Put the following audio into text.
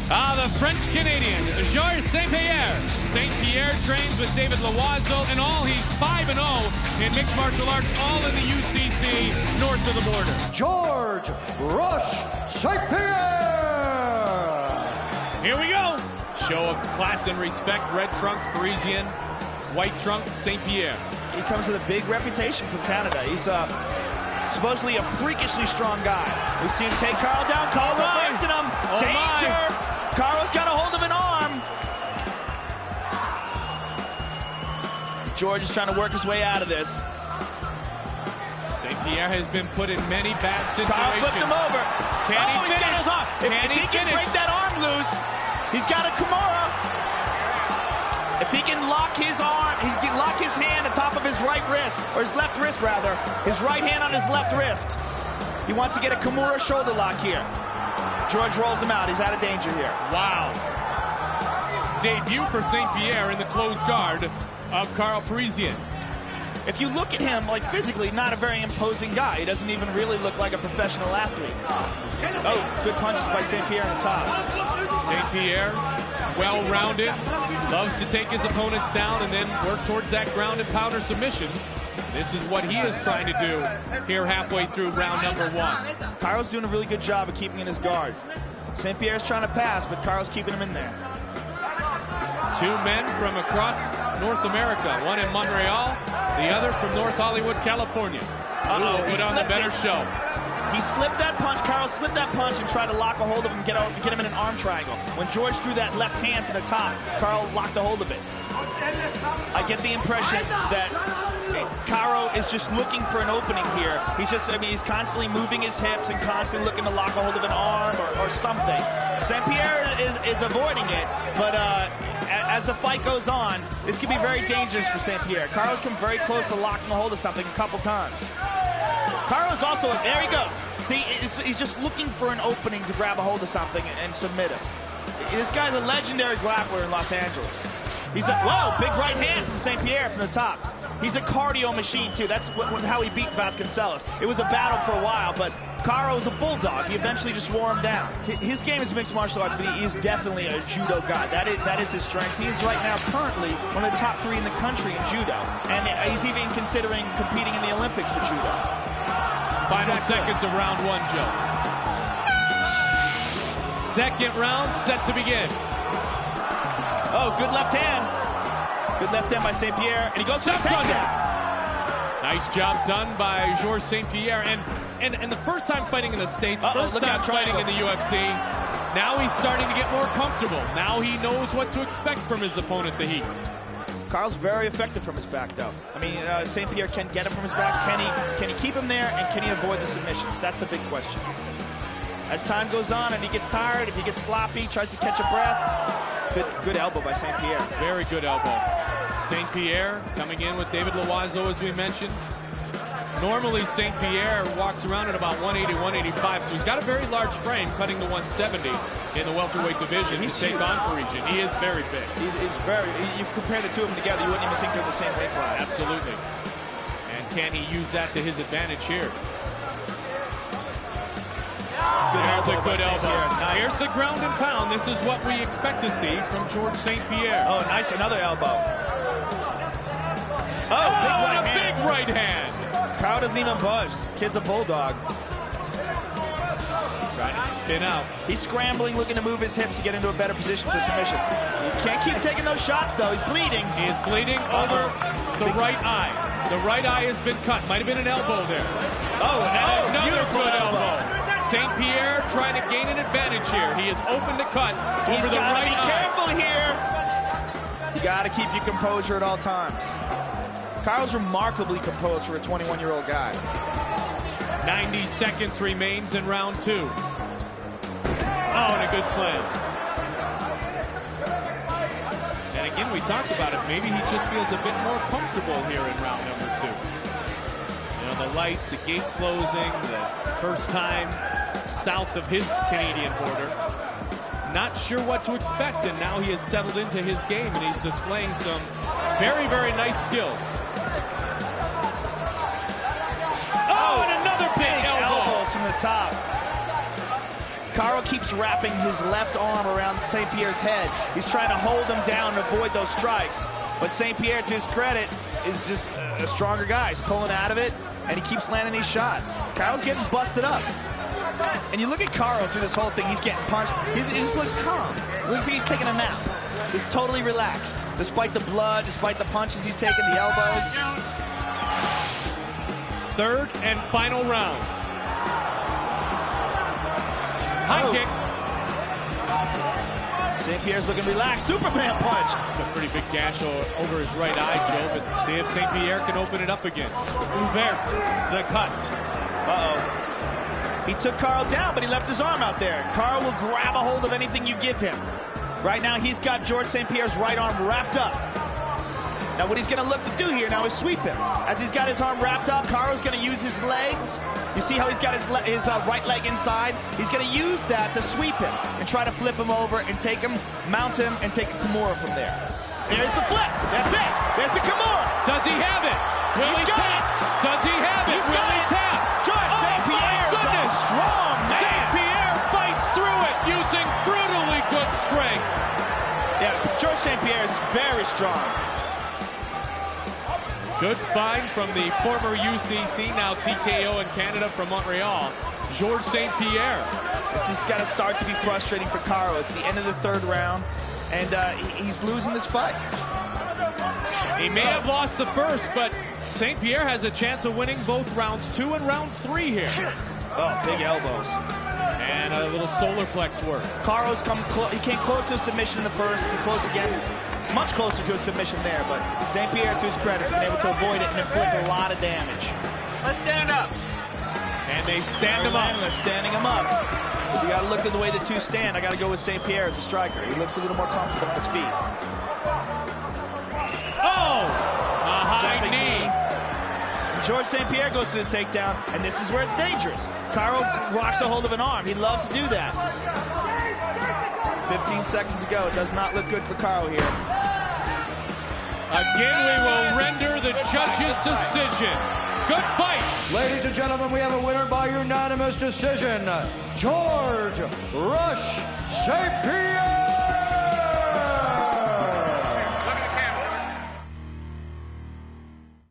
The French-Canadian, Georges St-Pierre. St-Pierre trains with David Loiseau, and all he's 5-0 in mixed martial arts, all in the UCC north of the border. Georges Rush St-Pierre! Here we go. Show of class and respect. Red trunks, Parisian. White trunks, St-Pierre. He comes with a big reputation from Canada. He's supposedly a freakishly strong guy. We've seen him take Carl down. Carl reversing him. Oh Danger! My. Carl's got a hold of an arm. George is trying to work his way out of this. St-Pierre has been put in many bad situations. Carl flipped him over. Can he he's got his arm. If he can break that arm loose, he's got a Kimura. If he can lock his arm, he can lock his hand on top of his right wrist, or his left wrist rather, his right hand on his left wrist. He wants to get a Kimura shoulder lock here. George rolls him out. He's out of danger here. Wow. Debut for St-Pierre in the closed guard of Carl Parisian. If you look at him, like physically, not a very imposing guy. He doesn't even really look like a professional athlete. Oh, good punches by St-Pierre on the top. St-Pierre, well-rounded, loves to take his opponents down and then work towards that ground and powder submissions. This is what he is trying to do here halfway through round number 1. Carl's doing a really good job of keeping in his guard. St-Pierre's trying to pass, but Carl's keeping him in there. Two men from across North America, one in Montreal, the other from North Hollywood, California. Put on the better show. He slipped that punch. Carl slipped that punch and tried to lock a hold of him, get him in an arm triangle. When George threw that left hand from the top, Carl locked a hold of it. I get the impression that Caro is just looking for an opening here. He's constantly moving his hips and constantly looking to lock a hold of an arm or something. St-Pierre is avoiding it, but as the fight goes on, this could be very dangerous for St-Pierre. Caro's come very close to locking a hold of something a couple times. Caro's also, there he goes. See, he's just looking for an opening to grab a hold of something and submit him. This guy's a legendary grappler in Los Angeles. Whoa, big right hand from St-Pierre from the top. He's a cardio machine, too. That's how he beat Vasconcelos. It was a battle for a while, but Caro is a bulldog. He eventually just wore him down. His game is mixed martial arts, but he is definitely a judo guy. That is his strength. He is right now currently one of the top 3 in the country in judo, and he's even considering competing in the Olympics for judo. Final seconds of round 1, Joe. Second round set to begin. Oh, good left hand. Good left hand by St-Pierre, and he goes for the takedown. Nice job done by Georges St-Pierre, and the first time fighting in the States, first time fighting in the UFC. Now he's starting to get more comfortable. Now he knows what to expect from his opponent, the Heat. Carl's very effective from his back, though. I mean, St-Pierre can get him from his back. Can he keep him there, and can he avoid the submissions? That's the big question. As time goes on and he gets tired, if he gets sloppy, tries to catch a breath, good elbow by St-Pierre. Very good elbow. St-Pierre coming in with David Loiseau, as we mentioned. Normally, St-Pierre walks around at about 180, 185, so he's got a very large frame, cutting to 170 in the welterweight division to take on Parisian. He is very big. He's very, you compare the two of them together, you wouldn't even think they're the same weight class. Absolutely. And can he use that to his advantage here? There's a good elbow. Nice. Here's the ground and pound. This is what we expect to see from Georges St-Pierre. Oh, nice, another elbow. Big right hand. Kyle doesn't even budge. Kid's a bulldog. Trying to spin out. He's scrambling, looking to move his hips to get into a better position for submission. He can't keep taking those shots, though. He's bleeding. He is bleeding over the right eye. The right eye has been cut. Might have been an elbow there. Another good elbow. St-Pierre trying to gain an advantage here. He is open to cut over the right eye. Be careful here. You got to keep your composure at all times. Kyle's remarkably composed for a 21-year-old guy. 90 seconds remains in round 2. And a good slam. And again, we talked about it. Maybe he just feels a bit more comfortable here in round number 2. You know, the lights, the gate closing, the first time south of his Canadian border. Not sure what to expect, and now he has settled into his game, and he's displaying some very, very nice skills. And another big elbow from the top. Carl keeps wrapping his left arm around St. Pierre's head. He's trying to hold him down and avoid those strikes. But St. Pierre, to his credit, is just a stronger guy. He's pulling out of it, and he keeps landing these shots. Carl's getting busted up. And you look at Carl through this whole thing, he's getting punched. He just looks calm. It looks like he's taking a nap. He's totally relaxed, despite the blood, despite the punches he's taking, the elbows. Third and final round. High kick. St. Pierre's looking relaxed. Superman punch. A pretty big gash over his right eye, Joe, but see if St. Pierre can open it up against. Ouvert, the cut. Uh-oh. He took Carl down, but he left his arm out there. Carl will grab a hold of anything you give him. Right now, he's got George St. Pierre's right arm wrapped up. Now, what he's going to look to do here now is sweep him. As he's got his arm wrapped up, Carl's going to use his legs. You see how he's got his right leg inside? He's going to use that to sweep him and try to flip him over and take him, mount him, and take a Kimura from there. There's the flip. That's it. There's the Kimura. Does he have it? Will he tap? Does he have it? Will he tap? George St. Pierre is a strong man. St. Pierre fights through it using brutally good strength. Yeah, George St. Pierre is very strong. Good find from the former UCC, now TKO in Canada from Montreal, Georges St. Pierre. This has got to start to be frustrating for Carl. It's the end of the third round, and he's losing this fight. He may have lost the first, but St. Pierre has a chance of winning both rounds 2 and round 3 here. Oh, big elbows. And a little solar plex work. Carl's he came close to a submission in the first, and close again, much closer to a submission there, but St. Pierre, to his credit, has been able to avoid it and inflict a lot of damage. Let's stand up. And they stand him up. Standing him up. If you got to look at the way the two stand, I got to go with St. Pierre as a striker. He looks a little more comfortable on his feet. Oh! A high knee. George St. Pierre goes to the takedown, and this is where it's dangerous. Carl rocks a hold of an arm. He loves to do that. 15 seconds to go. It does not look good for Carl here. Again, we will render the judge's decision. Good fight. Ladies and gentlemen, we have a winner by unanimous decision. George Rush St. Pierre.